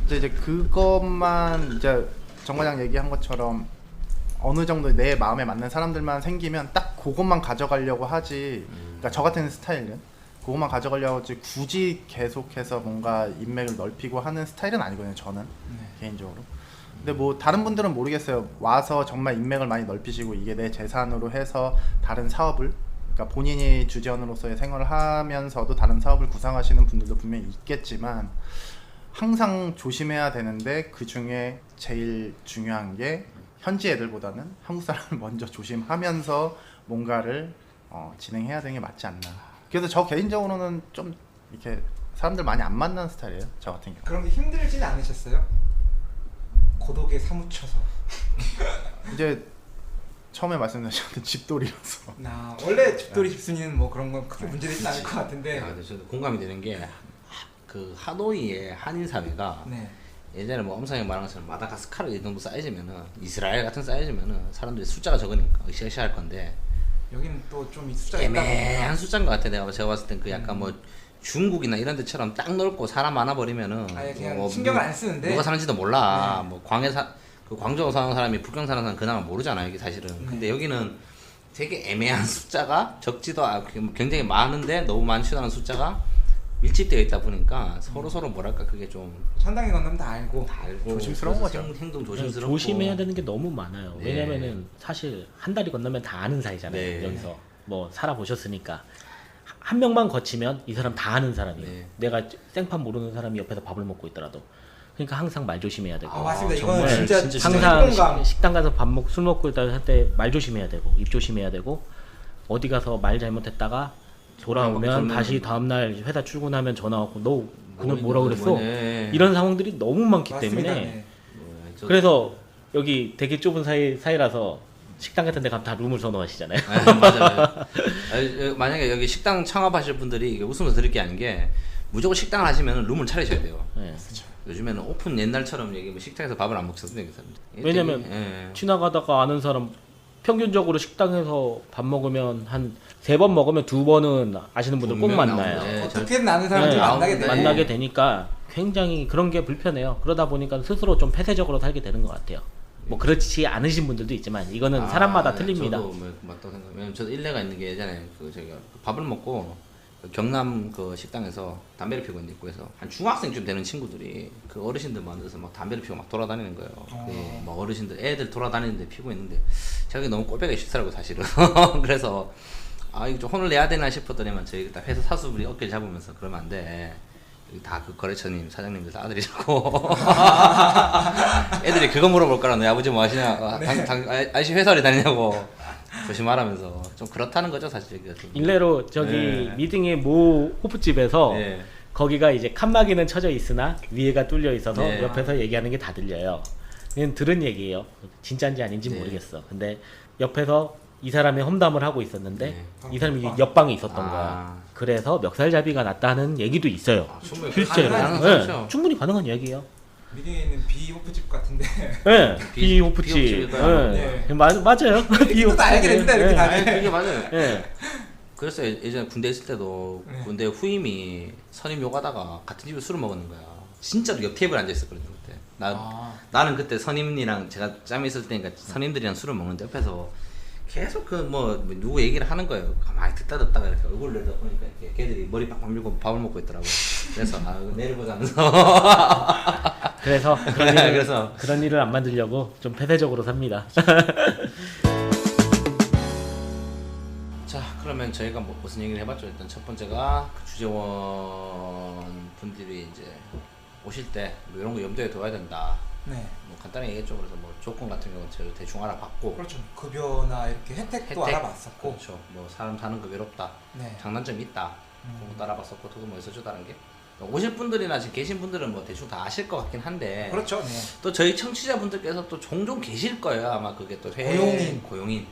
이제 그것만 이제 정 과장 얘기한 것처럼 어느 정도 내 마음에 맞는 사람들만 생기면 딱 그것만 가져가려고 하지. 그러니까 저 같은 스타일은 그것만 가져가려고 하지 굳이 계속해서 뭔가 인맥을 넓히고 하는 스타일은 아니거든요. 저는 개인적으로. 근데 뭐 다른 분들은 모르겠어요. 와서 정말 인맥을 많이 넓히시고 이게 내 재산으로 해서 다른 사업을 그러니까 본인이 주재원으로서의 생활을 하면서도 다른 사업을 구상하시는 분들도 분명히 있겠지만 항상 조심해야 되는데 그 중에 제일 중요한 게 현지 애들보다는 한국 사람을 먼저 조심하면서 뭔가를 진행해야 되는 게 맞지 않나. 그래서 저 개인적으로는 좀 이렇게 사람들 많이 안 만나는 스타일이에요. 저 같은 경우. 그런 게 힘들지는 않으셨어요? 고독에 사무쳐서. 이제 처음에 말씀드렸던 집돌이라서. 나 원래 집돌이 집순이는 뭐 그런 건 크게 문제되진 않을 것 같은데. 아, 근데 저도 공감이 되는 게 그 하노이의 한인 사회가 네. 예전에 뭐 엄상이 말한 것처럼 마다가스카르 이 정도 사이즈면은 이스라엘 같은 사이즈면은 사람들이 숫자가 적으니까 으쌰으쌰할 건데 여기는 또 좀 숫자가 있다 애매한 보니까 숫자인 것 같아. 제가 봤을 땐 그 약간 뭐 중국이나 이런 데처럼 딱 넓고 사람 많아 버리면은 아예 그냥 뭐 신경을 안 쓰는데 누가 사는지도 몰라. 네. 뭐 그 광저우 사는 사람이 북경 사는 사람 그나마 모르잖아요. 여기 사실은. 근데 여기는 되게 애매한 숫자가 적지도 않고 굉장히 많은데 너무 많지도 않은 숫자가 밀집되어 있다 보니까 서로 뭐랄까 그게 좀 천당에 건너면 다 알고. 알고 조심스러운 그래서 거죠. 행동 조심스럽고 조심해야 되는 게 너무 많아요. 네. 왜냐면은 사실 한 다리 건너면 다 아는 사이잖아요. 네. 여기서 뭐 살아보셨으니까 한 명만 거치면 이 사람 다 아는 사람이에요. 네. 내가 생판 모르는 사람이 옆에서 밥을 먹고 있더라도 그러니까 항상 말 조심해야 되고 아 맞습니다. 정말 이거는 진짜 진짜 항상 공감. 식당 가서 술 먹고 있다 할 때 말 조심해야 되고 입 조심해야 되고 어디 가서 말 잘못했다가 돌아오면 그러면- 다시 다음날 회사 출근하면 전화 왔고 너 그날 뭐라 그랬어? 뭐냐. 이런 상황들이 너무 많기 맞습니다. 때문에 네. 그래서 여기 되게 좁은 사이라서 식당 같은 데 가면 다 룸을 선호하시잖아요. 맞아요. 만약에 여기 식당 창업하실 분들이 이게 웃으면서 드릴 게 아닌 게 무조건 식당을 하시면 룸을 차리셔야 돼요. 네. 요즘에는 오픈 옛날처럼 여기 뭐 식당에서 밥을 안 먹거든요. 왜냐면 지나가다가 아는 사람 평균적으로 식당에서 밥 먹으면 한 3번 먹으면 2번은 아시는 분들 꼭 분명 만나요. 나오는데. 네, 어떻게든 아는 사람들 네, 만나게 돼. 만나게 되니까 굉장히 그런 게 불편해요. 그러다 보니까 스스로 좀 폐쇄적으로 살게 되는 것 같아요. 뭐 그렇지 않으신 분들도 있지만 이거는 사람마다 틀립니다. 저도 뭐 맞다고 생각. 왜냐면 저도 일례가 있는 게 예전에 그 제가 밥을 먹고 그 경남 그 식당에서 담배를 피고 있는 있고에서 한 중학생쯤 되는 친구들이 그 어르신들 만나서 막 담배를 피고 막 돌아다니는 거예요. 네, 막 어르신들 애들 돌아다니는데 피고 있는데 제가 너무 꼴배기 싫더라고 사실은. 그래서 아 이거 좀 혼을 내야 되나 싶었더니만 저희 딱 회사 사수분이 어깨를 잡으면서 그러면 안 돼. 다 그 거래처님 사장님들 다 아들이라고. 애들이 그거 물어볼 거라 너희 아버지 뭐 하시냐? 아저씨 회사 어디 다니냐고 조심하라면서 좀 그렇다는 거죠 사실. 일례로 저기 미등의 모 호프집에서 네. 거기가 이제 칸막이는 쳐져 있으나 위에가 뚫려 있어서 네. 옆에서 얘기하는 게 다 들려요. 그냥 들은 얘기예요. 진짜인지 아닌지 네. 모르겠어. 근데 옆에서 이 사람이 험담을 하고 있었는데 네. 이 사람이 옆방에 있었던 아. 거야. 그래서 멱살잡이가 났다는 얘기도 있어요. 충분히 실제로. 가능하죠. 네, 그렇죠. 충분히 가능한 얘기예요. 미등에 있는 비호프집 같은데. 네, 비- 비호프집. 비호프집일까요? 네. 맞아요. 또 다 알게 됩니다 이렇게 다. 아니 그게 맞아요. 네. 그래서 예전에 군대 있을 때도 네. 군대 후임이 선임 욕하다가 같은 집에 술을 먹는 거야. 진짜로 옆 테이블에 앉아 있었거든요 그때. 나는 그때 선임이랑 제가 짬에 있을 때니까 선임들이랑 술을 먹는데 옆에서 계속 그 뭐 누구 얘기를 하는 거예요. 가만히 듣다가 이렇게 얼굴을 내다 보니까 이렇게 걔들이 머리 빡빡 밀고 밥을 먹고 있더라고. 그래서 아 이거 내일 보자면서. 그래서 그래서 그런 일을 안 만들려고 좀 폐쇄적으로 삽니다. 자 그러면 저희가 뭐 무슨 얘기를 해봤죠. 일단 첫 번째가 그 주재원 분들이 이제 오실 때 뭐 이런 거 염두에 둬야 된다. 네. 뭐 간단히 얘기했죠. 그래서 뭐 조건 같은 경우는 저희 대충 알아봤고, 그렇죠. 급여나 이렇게 혜택도 알아봤었고. 그렇죠. 뭐 사람 사는 거 외롭다, 네. 장단점이 있다, 그것도 알아봤었고, 그거 뭐 있어주다는 게 오실 분들이나 지금 계신 분들은 뭐 대충 다 아실 것 같긴 한데, 그렇죠. 네. 또 저희 청취자분들께서 또 종종 계실 거예요. 아마 그게 또 고용인.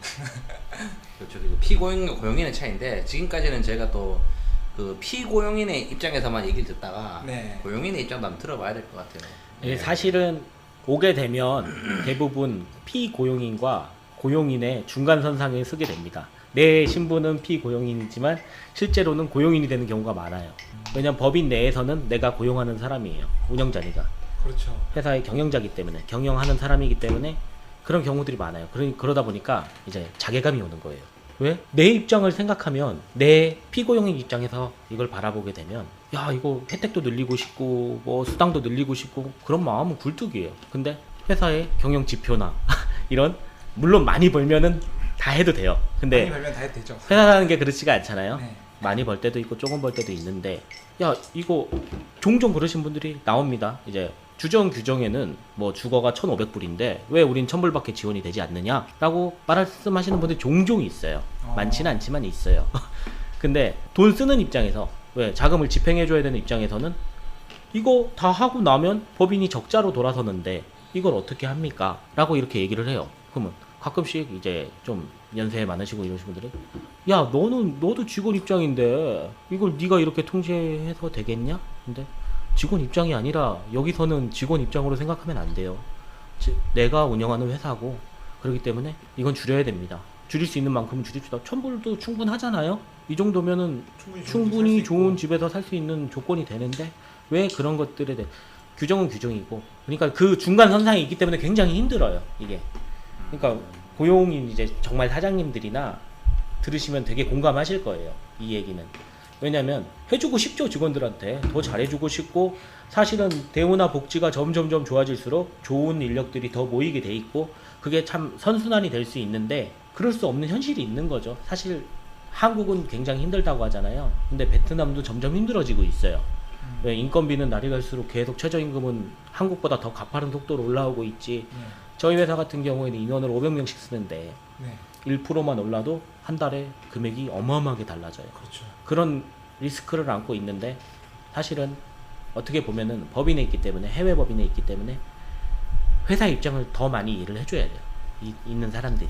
그렇죠. 그리고 피고용과 고용인의 차이인데 지금까지는 제가 또 그 피고용인의 입장에서만 얘기를 듣다가 네. 고용인의 입장도 한번 들어봐야 될 것 같아요. 예, 사실은 오게 되면 대부분 피고용인과 고용인의 중간선상에 서게 됩니다. 내 신분은 피고용인이지만 실제로는 고용인이 되는 경우가 많아요. 왜냐하면 법인 내에서는 내가 고용하는 사람이에요. 운영자니까. 그렇죠. 회사의 경영자이기 때문에 경영하는 사람이기 때문에 그런 경우들이 많아요. 그러다 보니까 이제 자괴감이 오는 거예요. 왜? 내 입장을 생각하면 내 피고용인 입장에서 이걸 바라보게 되면 야 이거 혜택도 늘리고 싶고 뭐 수당도 늘리고 싶고 그런 마음은 굴뚝이에요. 근데 회사의 경영 지표나 이런 물론 많이 벌면은 다 해도 돼요. 근데 많이 벌면 다 해도 되죠. 회사라는 게 그렇지가 않잖아요. 네. 많이 벌 때도 있고 조금 벌 때도 있는데 야 이거 종종 그러신 분들이 나옵니다. 이제 주정 규정에는 뭐 주거가 1,500불인데 왜 우린 1,000불밖에 지원이 되지 않느냐라고 말씀하시는 분들이 종종 있어요. 많지는 않지만 있어요. 근데 돈 쓰는 입장에서 왜 자금을 집행해 줘야 되는 입장에서는 이거 다 하고 나면 법인이 적자로 돌아서는데 이걸 어떻게 합니까? 라고 이렇게 얘기를 해요. 그러면 가끔씩 이제 좀 연세 많으시고 이러신 분들은 야 너도 직원 입장인데 이걸 네가 이렇게 통제해서 되겠냐? 근데 직원 입장이 아니라 여기서는 직원 입장으로 생각하면 안 돼요. 내가 운영하는 회사고 그렇기 때문에 이건 줄여야 됩니다. 줄일 수 있는 만큼은 줄입시다. 1,000불도 충분하잖아요. 이 정도면은 충분히 좋은 집에서 살 수 있는 조건이 되는데 왜 그런 것들에 대해 규정은 규정이고 그러니까 그 중간 선상이 있기 때문에 굉장히 힘들어요. 이게 그러니까 고용인 이제 정말 사장님들이나 들으시면 되게 공감하실 거예요. 이 얘기는. 왜냐면 해주고 싶죠. 직원들한테 더 잘해주고 싶고 사실은 대우나 복지가 점점점 좋아질수록 좋은 인력들이 더 모이게 돼 있고 그게 참 선순환이 될 수 있는데 그럴 수 없는 현실이 있는 거죠. 사실 한국은 굉장히 힘들다고 하잖아요. 근데 베트남도 점점 힘들어지고 있어요. 왜 인건비는 날이 갈수록 계속 최저임금은 한국보다 더 가파른 속도로 올라오고 있지. 저희 회사 같은 경우에는 인원을 500명씩 쓰는데 네. 1%만 올라도 한 달에 금액이 어마어마하게 달라져요. 그렇죠. 그런 리스크를 안고 있는데 사실은 어떻게 보면은 법인에 있기 때문에 해외 법인에 있기 때문에 회사 입장을 더 많이 이해를 해줘야 돼요. 있는 사람들이.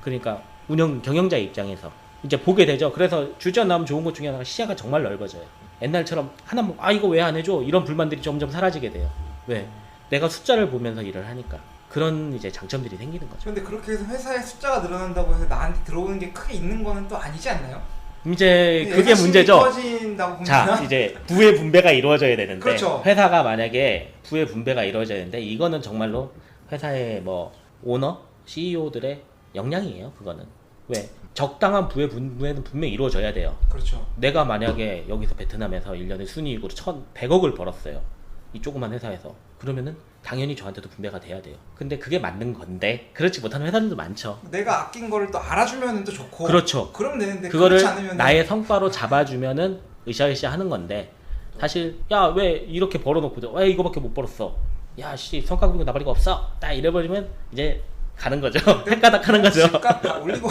그러니까 운영 경영자 입장에서 이제 보게 되죠. 그래서 주전 나오면 좋은 것 중에 하나가 시야가 정말 넓어져요. 옛날처럼 하나 이거 왜 안 해줘 이런 불만들이 점점 사라지게 돼요. 왜? 내가 숫자를 보면서 일을 하니까 그런 이제 장점들이 생기는 거죠. 그런데 그렇게 해서 회사의 숫자가 늘어난다고 해서 나한테 들어오는 게 크게 있는 거는 또 아니지 않나요? 이제 그게 문제죠. 이루어진다고 자, 보면 이제 부의 분배가 이루어져야 되는데 그렇죠. 회사가 만약에 부의 분배가 이루어져야 되는데 이거는 정말로 회사의 뭐 오너, CEO들의 역량이에요. 그거는 왜 적당한 부의 분배는 분명히 이루어져야 돼요. 그렇죠. 내가 만약에 여기서 베트남에서 1년에 순이익으로 1,100억을 벌었어요. 이 조그만 회사에서. 그러면은 당연히 저한테도 분배가 돼야 돼요. 근데 그게 맞는 건데 그렇지 못하는 회사들도 많죠. 내가 아낀 거를 또 알아주면 또 좋고. 그렇죠. 그럼 되는데 그거를 그렇지 않으면 나의 성과로 잡아주면은 으쌰으쌰 하는 건데 사실 야 왜 이렇게 벌어놓고 왜 이거밖에 못 벌었어? 야 씨 성과 보고 나발이가 없어. 딱 이래버리면 이제 가는 거죠. 헷가닥 하는 거죠. 집값 다 올리고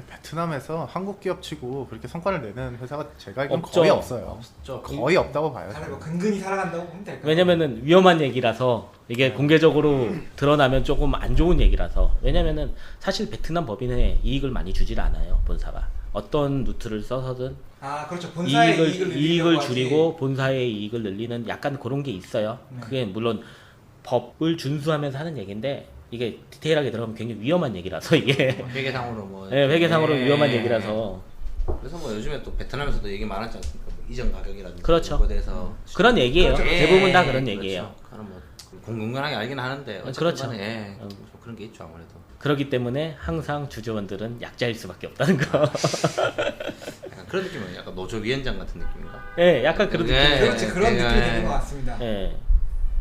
베트남에서 한국 기업치고 그렇게 성과를 내는 회사가 제가 알기로는 없죠. 거의 없어요. 없죠. 거의 없다고 봐요. 다들 뭐 근근히 살아간다고 보면 될까요? 왜냐면은 위험한 얘기라서 이게 공개적으로 드러나면 조금 안 좋은 얘기라서 왜냐면은 사실 베트남 법인에 이익을 많이 주질 않아요. 본사가 어떤 루트를 써서든 아 그렇죠. 본사의 이익을 이익을 하지. 줄이고 본사의 이익을 늘리는 약간 그런 게 있어요. 네. 그게 물론 법을 준수하면서 하는 얘기인데 이게 디테일하게 들어가면 굉장히 위험한 얘기라서 이게 회계상으로 뭐 네, 회계상으로 네. 위험한 얘기라서 그래서 뭐 요즘에 또 베트남에서도 얘기 많았지 않습니까? 뭐 이전 가격이라든지 그렇죠. 그거에 대해서 그런 얘기예요. 그렇죠. 대부분 다 그런 그렇죠. 얘기예요. 그거는 뭐 공공연하게 알긴 하는데 어쨌든 그렇죠. 간에 좀 그런 게 있죠 아무래도. 그렇기 때문에 항상 주주원들은 약자일 수밖에 없다는 거. 약간 그런 느낌은 약간 노조 위원장 같은 느낌인가? 예, 약간 그런 네. 느낌. 그렇지 그런 네. 느낌이 드는 것 같습니다. 예.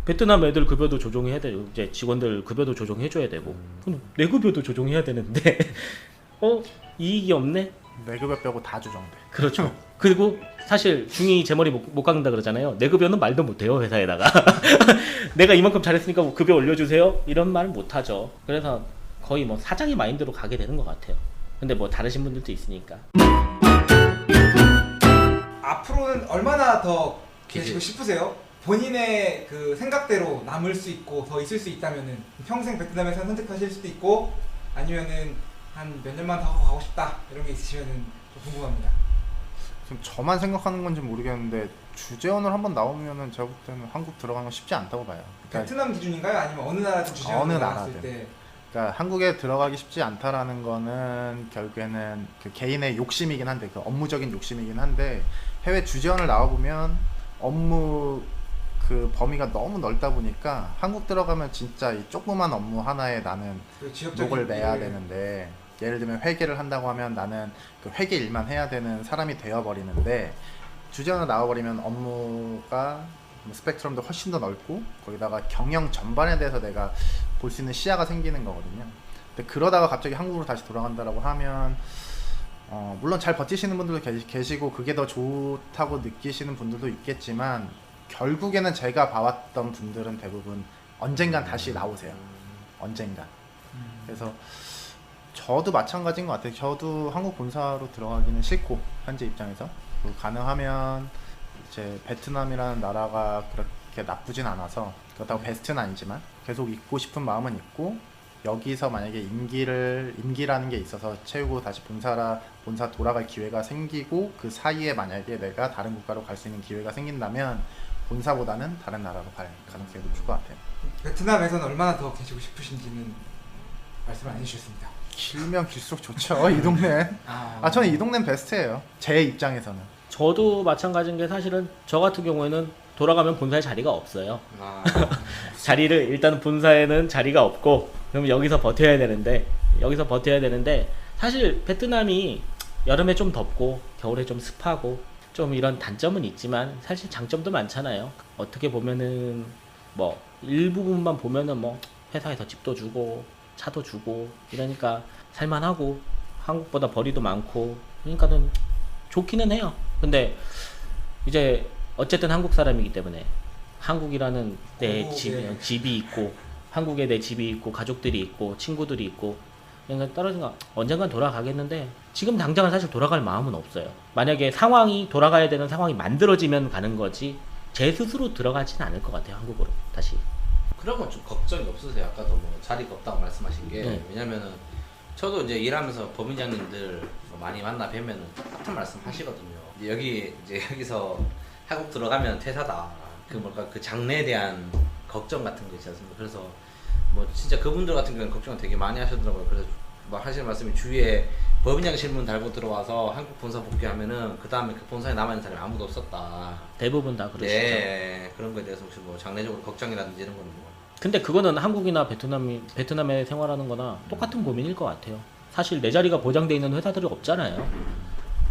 베트남 애들 급여도 조정해야 되고 이제 직원들 급여도 조정해줘야 되고 그럼 내 급여도 조정해야 되는데 이익이 없네. 내 급여 빼고 다 조정돼. 그렇죠. 그리고 사실 중이 제 머리 못 깎는다 그러잖아요. 내 급여는 말도 못해요 회사에다가. 내가 이만큼 잘했으니까 뭐 급여 올려주세요 이런 말 못하죠. 그래서 거의 뭐 사장의 마인드로 가게 되는 것 같아요. 근데 뭐 다르신 분들도 있으니까. 앞으로는 얼마나 더 계시고 기지. 싶으세요? 본인의 그 생각대로 남을 수 있고 더 있을 수 있다면은 평생 베트남에서 선택하실 수도 있고 아니면은 한 몇 년만 더 하고 가고 싶다 이런 게 있으시면은 좀 궁금합니다. 지금 저만 생각하는 건지 모르겠는데 주재원으로 한번 나오면은 제가 볼 때는 한국 들어가는 건 쉽지 않다고 봐요. 그러니까, 베트남 기준인가요? 아니면 어느 나라든 주재원으로 어느 나왔을 나라든. 때 그러니까 한국에 들어가기 쉽지 않다라는 거는 결국에는 그 개인의 욕심이긴 한데 그 업무적인 욕심이긴 한데 해외 주재원을 나와 보면 업무 그 범위가 너무 넓다 보니까 한국 들어가면 진짜 이 조그만 업무 하나에 나는 그 지역적인 목을 매야 일을 되는데 예를 들면 회계를 한다고 하면 나는 그 회계 일만 해야 되는 사람이 되어버리는데 주재원을 나와버리면 업무가 스펙트럼도 훨씬 더 넓고 거기다가 경영 전반에 대해서 내가 볼 수 있는 시야가 생기는 거거든요. 근데 그러다가 갑자기 한국으로 다시 돌아간다라고 하면 물론 잘 버티시는 분들도 계시고 그게 더 좋다고 느끼시는 분들도 있겠지만 결국에는 제가 봐왔던 분들은 대부분 언젠간 다시 나오세요. 언젠간. 그래서 저도 마찬가지인 것 같아요. 저도 한국 본사로 들어가기는 싫고 현재 입장에서 그리고 가능하면 이제 베트남이라는 나라가 그렇게 나쁘진 않아서 그렇다고 베스트는 아니지만 계속 있고 싶은 마음은 있고 여기서 만약에 임기라는 게 있어서 채우고 다시 본사 돌아갈 기회가 생기고 그 사이에 만약에 내가 다른 국가로 갈 수 있는 기회가 생긴다면 본사보다는 다른 나라로 갈 가능성이 높을 것 같아요. 베트남에서는 얼마나 더 계시고 싶으신지는 말씀을 안 해주셨습니다. 길면 길수록 좋죠. 이 동네. 저는 이 동네는 베스트예요. 제 입장에서는. 저도 마찬가지인 게 사실은 저 같은 경우에는 돌아가면 본사에 자리가 없어요. 자리를 일단 본사에는 자리가 없고 그럼 여기서 버텨야 되는데 사실 베트남이 여름에 좀 덥고 겨울에 좀 습하고 좀 이런 단점은 있지만 사실 장점도 많잖아요. 어떻게 보면은 뭐 일부분만 보면은 뭐 회사에서 집도 주고 차도 주고 이러니까 살만하고 한국보다 벌이도 많고 그러니까는 좋기는 해요. 근데 이제 어쨌든 한국 사람이기 때문에 한국이라는 내 집이 있고 한국에 내 집이 있고 가족들이 있고 친구들이 있고 그러니까 떨어진 거 언젠간 돌아가겠는데 지금 당장은 사실 돌아갈 마음은 없어요. 만약에 상황이 돌아가야 되는 상황이 만들어지면 가는 거지 제 스스로 들어가지는 않을 것 같아요. 한국으로 다시. 그런 건 좀 걱정이 없으세요? 아까도 뭐 자리가 없다고 말씀하신 게 네. 왜냐면은 저도 이제 일하면서 법인장님들 뭐 많이 만나 뵈면은 똑같은 말씀 하시거든요. 여기서 한국 들어가면 퇴사다. 그 뭘까 그 장래에 대한 걱정 같은 거 있지 않습니까? 그래서 뭐 진짜 그분들 같은 경우는 걱정을 되게 많이 하시더라고요. 그래서 뭐 하시는 말씀이 주위에 법인장 신문 달고 들어와서 한국 본사 복귀하면은 그 다음에 그 본사에 남아있는 사람이 아무도 없었다. 대부분 다 그러시죠. 네, 그런 거에 대해서 혹시 뭐 장래적으로 걱정이라든지 이런 거는 뭐. 근데 그거는 한국이나 베트남에 생활하는 거나 똑같은 고민일 것 같아요. 사실 내 자리가 보장돼 있는 회사들이 없잖아요.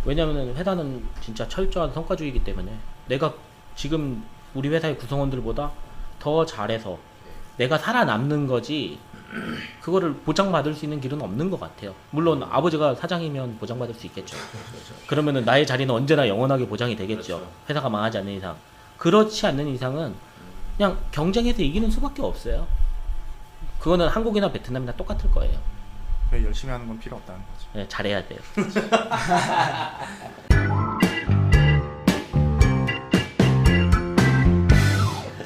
왜냐면 회사는 진짜 철저한 성과주의이기 때문에 내가 지금 우리 회사의 구성원들보다 더 잘해서 내가 살아남는 거지 그거를 보장받을 수 있는 길은 없는 것 같아요. 물론 아버지가 사장이면 보장받을 수 있겠죠. 그러면은 나의 자리는 언제나 영원하게 보장이 되겠죠. 그렇죠. 회사가 망하지 않는 이상. 그렇지 않는 이상은 그냥 경쟁에서 이기는 수밖에 없어요. 그거는 한국이나 베트남이나 똑같을 거예요. 왜 열심히 하는 건 필요 없다는 거죠. 네, 잘해야 돼요.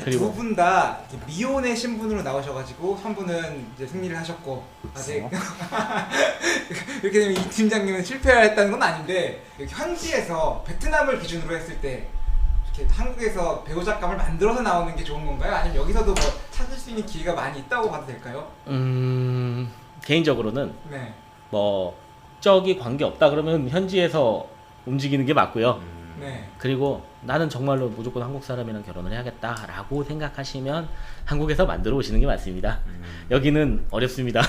그리고 두 분 다 미혼의 신분으로 나오셔가지고 한 분은 이제 승리를 하셨고 아직 이렇게 되면 이 팀장님은 실패를 했다는 건 아닌데 현지에서 베트남을 기준으로 했을 때 이렇게 한국에서 배우작감을 만들어서 나오는 게 좋은 건가요? 아니면 여기서도 뭐 찾을 수 있는 기회가 많이 있다고 봐도 될까요? 개인적으로는 네. 뭐 국적이 관계 없다 그러면 현지에서 움직이는 게 맞고요. 네. 그리고 나는 정말로 무조건 한국 사람이랑 결혼을 해야겠다라고 생각하시면 한국에서 만들어 오시는 게 맞습니다. 여기는 어렵습니다.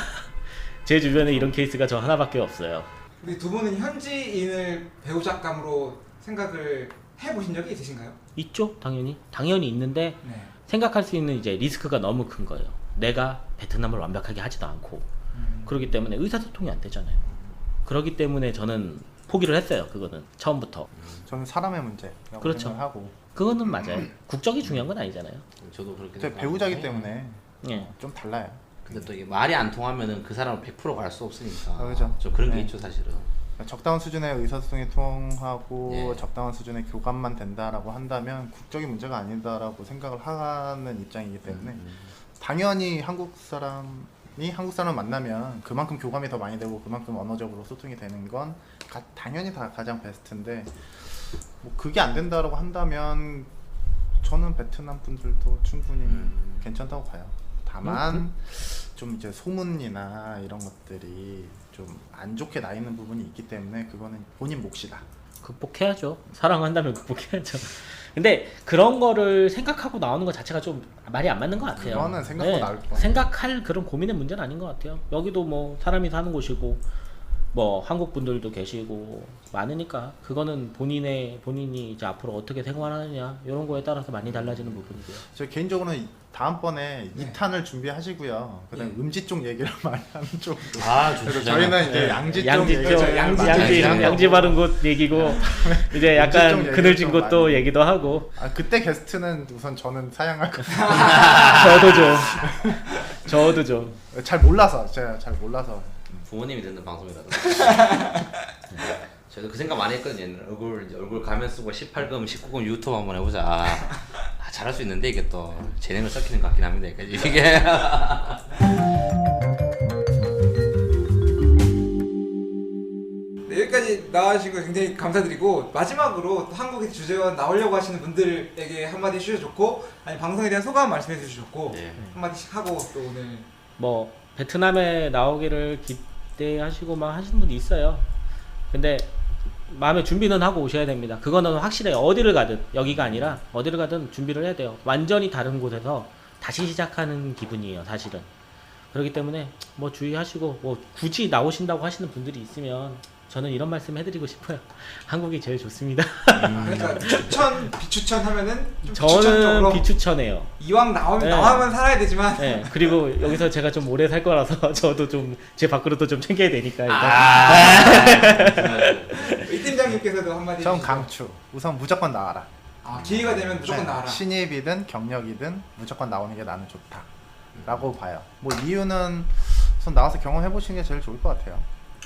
제 주변에 이런 케이스가 저 하나밖에 없어요. 근데 두 분은 현지인을 배우작감으로 생각을 해보신 적이 있으신가요? 있죠, 당연히 있는데 네. 생각할 수 있는 이제 리스크가 너무 큰 거예요. 내가 베트남을 완벽하게 하지도 않고 그렇기 때문에 의사소통이 안 되잖아요. 그렇기 때문에 저는 포기를 했어요. 그거는 처음부터. 저는 사람의 문제라고 그렇죠. 생각하고 그거는 맞아요. 국적이 중요한 건 아니잖아요. 저도 그렇게 제 배우자기 때문에 예. 좀 달라요. 근데 또 이게 말이 안 통하면은 그 사람을 100% 갈 수 없으니까. 아, 그죠. 저 그런 게 네. 있죠 사실은. 적당한 수준의 의사소통이 통하고 예. 적당한 수준의 교감만 된다라고 한다면 국적이 문제가 아니다라고 생각을 하는 입장이기 때문에 당연히 한국 사람을 만나면 그만큼 교감이 더 많이 되고 그만큼 언어적으로 소통이 되는 건 당연히 다 가장 베스트인데 뭐 그게 안 된다라고 한다면 저는 베트남 분들도 충분히 괜찮다고 봐요. 다만 좀 이제 소문이나 이런 것들이 좀 안 좋게 나 있는 부분이 있기 때문에 그거는 본인 몫이다. 극복해야죠. 사랑한다면 극복해야죠. 근데 그런 거를 생각하고 나오는 것 자체가 좀 말이 안 맞는 것 같아요. 그거는 생각보다 나을 것 같아요. 생각할 그런 고민의 문제는 아닌 것 같아요. 여기도 뭐 사람이 사는 곳이고 뭐 한국 분들도 계시고 많으니까 그거는 본인이 이제 앞으로 어떻게 생활하느냐 이런 거에 따라서 많이 달라지는 부분이고요. 저 개인적으로는 다음번에 네. 2탄을 준비하시고요. 그다음 예. 음지 쪽 얘기를 많이 하는 쪽으로. 아 그래서 저희는 이제 양지 쪽 양지 얘기, 쪽, 양지 양지 바른 곳 얘기고 이제 약간 음식 쪽 그늘진 얘기를 곳도 많이. 얘기도 하고. 그때 게스트는 우선 저는 사양할 거. 저도 좀. 잘 몰라서 제가 잘 몰라서. 부모님이 듣는 방송이라도. 저도 그 생각 많이 했거든요. 옛날에. 얼굴 가면 쓰고 18금, 19금 유튜브 한번 해보자. 잘할 수 있는데 이게 또 재능을 섞이는 것 같긴 합니다. 이게. 네, 여기까지 나와주신 거 굉장히 감사드리고 마지막으로 또 한국에 주재원 나오려고 하시는 분들에게 한마디 해주셔도 좋고 아니 방송에 대한 소감 말씀해 주셔도 좋고 예. 한마디씩 하고 또 오늘 뭐 베트남에 나오기를 기대하시고 막 하시는 분도 있어요. 근데 마음의 준비는 하고 오셔야 됩니다. 그거는 확실해요. 어디를 가든 여기가 아니라 어디를 가든 준비를 해야 돼요. 완전히 다른 곳에서 다시 시작하는 기분이에요, 사실은. 그렇기 때문에 뭐 주의하시고 뭐 굳이 나오신다고 하시는 분들이 있으면 저는 이런 말씀 해드리고 싶어요. 한국이 제일 좋습니다. 그러니까 비추천 하면은 좀 저는 비추천적으로 비추천해요. 이왕 나오면 네. 나와만 살아야 되지만 네, 그리고 여기서 제가 좀 오래 살 거라서 저도 좀 제 밖으로도 좀 챙겨야 되니까 일단. 이 팀장님께서도 한마디 전 해주시죠. 강추. 우선 무조건 나와라. 기회가 되면 무조건 네, 나와라. 신입이든 경력이든 무조건 나오는 게 나는 좋다. 라고 봐요. 뭐 이유는 우선 나와서 경험해 보시는 게 제일 좋을 것 같아요.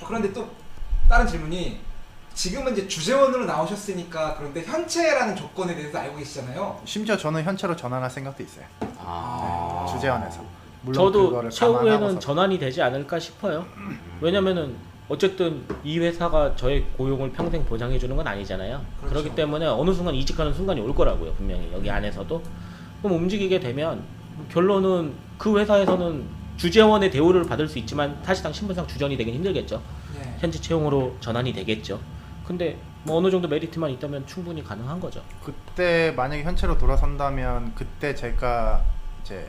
그런데 또 다른 질문이 지금은 이제 주재원으로 나오셨으니까 그런데 현채라는 조건에 대해서 알고 계시잖아요. 심지어 저는 현채로 전환할 생각도 있어요. 아. 주재원에서. 물론 저도 그거를 최후에는 감안하고서. 전환이 되지 않을까 싶어요. 왜냐면은 어쨌든 이 회사가 저의 고용을 평생 보장해 주는 건 아니잖아요. 그렇죠. 그렇기 때문에 어느 순간 이직하는 순간이 올 거라고요. 분명히 여기 안에서도. 그럼 움직이게 되면 결론은 그 회사에서는 주재원의 대우를 받을 수 있지만 사실상 신분상 주전이 되긴 힘들겠죠. 네. 현재 채용으로 전환이 되겠죠. 근데 뭐 어느 정도 메리트만 있다면 충분히 가능한 거죠. 그때 만약에 현채로 돌아선다면 그때 제가 이제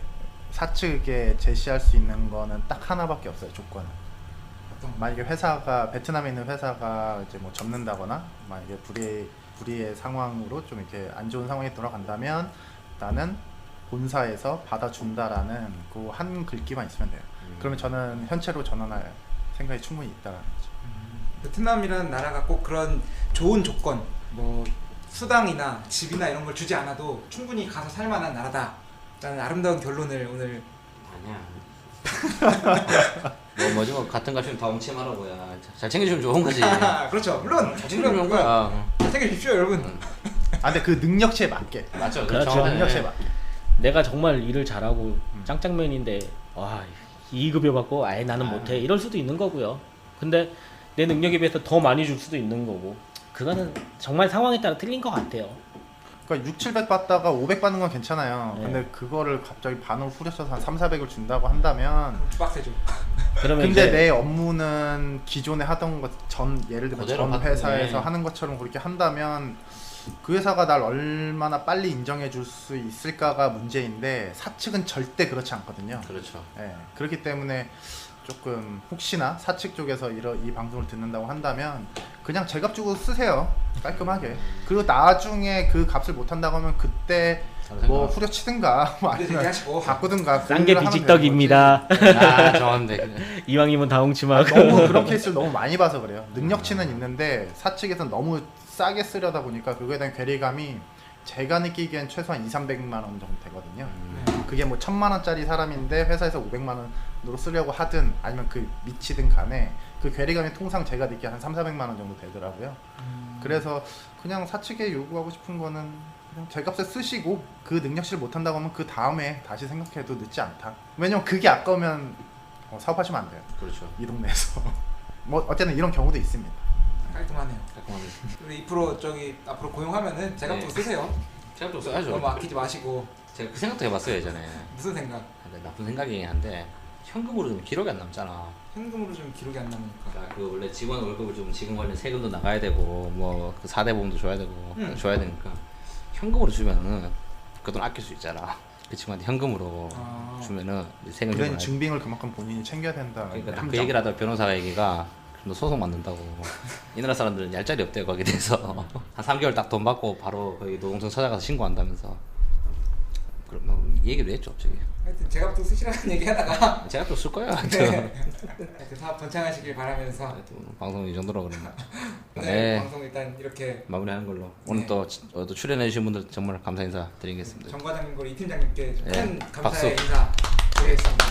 사측에 제시할 수 있는 거는 딱 하나밖에 없어요. 조건은. 어떤 거? 만약에 회사가 베트남에 있는 회사가 이제 뭐 접는다거나 만약에 불의의 상황으로 좀 이렇게 안 좋은 상황에 돌아간다면 나는 본사에서 받아준다라는 그 한 글귀만 있으면 돼요. 그러면 저는 현채로 전환할 생각이 충분히 있다라는 거죠. 베트남이라는 나라가 꼭 그런 좋은 조건, 뭐 수당이나 집이나 이런 걸 주지 않아도 충분히 가서 살만한 나라다라는 아름다운 결론을 오늘 아니야. 뭐지 뭐 같은 값이면 다 엉치마라고야. 잘 챙겨주면 좋은 거지. 그렇죠. 물론 잘 챙겨주면 좋은 거야. 잘 챙겨주십시오 여러분. 아 근데 그 능력치에 맞게. 맞죠. 그렇죠. 그렇죠. 능력치에 맞게. 내가 정말 일을 잘하고 짱짱맨인데 와 2급여 받고 아예 나는 못해 이럴 수도 있는 거고요. 근데 내 능력에 비해서 더 많이 줄 수도 있는 거고 그거는 정말 상황에 따라 틀린 것 같아요. 그러니까 6, 700 받다가 500 받는 건 괜찮아요. 네. 근데 그거를 갑자기 반으로 후려쳐서 한 3, 400을 준다고 한다면 빡세죠. 그러면 근데 이제 내 업무는 기존에 하던 것 전 예를 들면 그대로 전 받- 회사에서 네. 하는 것처럼 그렇게 한다면 그 회사가 날 얼마나 빨리 인정해 줄 수 있을까가 문제인데 사측은 절대 그렇지 않거든요. 그렇죠. 예, 그렇기 때문에 조금 혹시나 사측 쪽에서 이 방송을 듣는다고 한다면 그냥 제값 주고 쓰세요. 깔끔하게. 그리고 나중에 그 값을 못 한다고 하면 그때 뭐 후려치든가 뭐 근데 아니면 얘기하시고 바꾸든가 싼 게 그걸 하면 비직덕입니다. 아 좋은데. 이왕이면 다 엉치마고. 되는 거지. 너무 그런 케이스를 너무 많이 봐서 그래요. 능력치는 있는데 사측에서는 너무 싸게 쓰려다 보니까 그거에 대한 괴리감이 제가 느끼기엔 최소한 2, 300만 원 정도 되거든요. 그게 뭐 1000만 원짜리 사람인데 회사에서 500만 원으로 쓰려고 하든 아니면 그 미치든 간에 그 괴리감이 통상 제가 느끼기에 한 3, 400만 원 정도 되더라고요. 그래서 그냥 사측에 요구하고 싶은 거는 그냥 제값에 쓰시고 그 능력치를 못 한다고 하면 그 다음에 다시 생각해도 늦지 않다. 왜냐면 그게 아까우면 사업하시면 안 돼요. 그렇죠. 이 동네에서. 뭐 어쨌든 이런 경우도 있습니다. 깔끔하네요. 깔끔합니다. 우리 2% 저기 앞으로 고용하면은 제값도 네. 쓰세요. 제가 좀 써야죠. 너무 아끼지 마시고. 제가 그 생각도 해봤어요 예전에. 무슨 생각? 근데 나쁜 생각이긴 한데 현금으로 좀 기록이 안 남잖아. 현금으로 좀 기록이 안 남으니까. 그러니까 그 원래 직원 월급을 좀 지금 관련 세금도 나가야 되고 뭐 그 4대 보험도 줘야 되고 줘야 되니까 현금으로 주면은 그 돈 아낄 수 있잖아. 그 친구한테 현금으로 아. 주면은 세금 그런 좀 증빙을 그만큼 본인이 챙겨야 된다. 그러니까 그 얘기를 하다 변호사가 얘기가 너 소송 받는다고. 이 나라 사람들은 얄짤이 없대요 거기에 대해서. 한 3개월 딱 돈 받고 바로 거기 노동청 찾아가서 신고한다면서. 그럼 뭐 얘기도 했죠 갑자기. 하여튼 제값도 쓰시라는 얘기 하다가 제가 또 쓸 거예요. 네. 하여튼 사업 번창하시길 바라면서 하여튼 방송 이 정도로 그러면 오늘 네. 방송 일단 이렇게 마무리하는 걸로. 오늘 네. 또 출연해주신 분들 정말 감사 인사 드리겠습니다. 정 과장님과 이 팀장님께 좀 큰 네, 감사의 박수. 인사 드리겠습니다.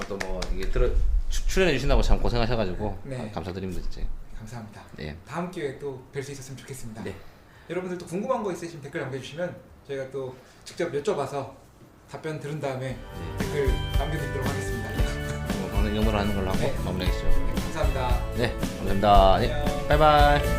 또 뭐 이게 출연해 주신다고 참 고생하셔가지고 네. 감사드립니다 진짜. 감사합니다. 네. 다음 기회에 또 뵐 수 있었으면 좋겠습니다. 네. 여러분들도 궁금한 거 있으시면 댓글 남겨주시면 저희가 또 직접 여쭤봐서 답변 들은 다음에 댓글 남겨드리도록 하겠습니다. 방송 이 정도로 하는 걸로 하고 네. 마무리하겠죠. 네, 감사합니다. 네, 감사합니다. 네, 안녕. 바이바이.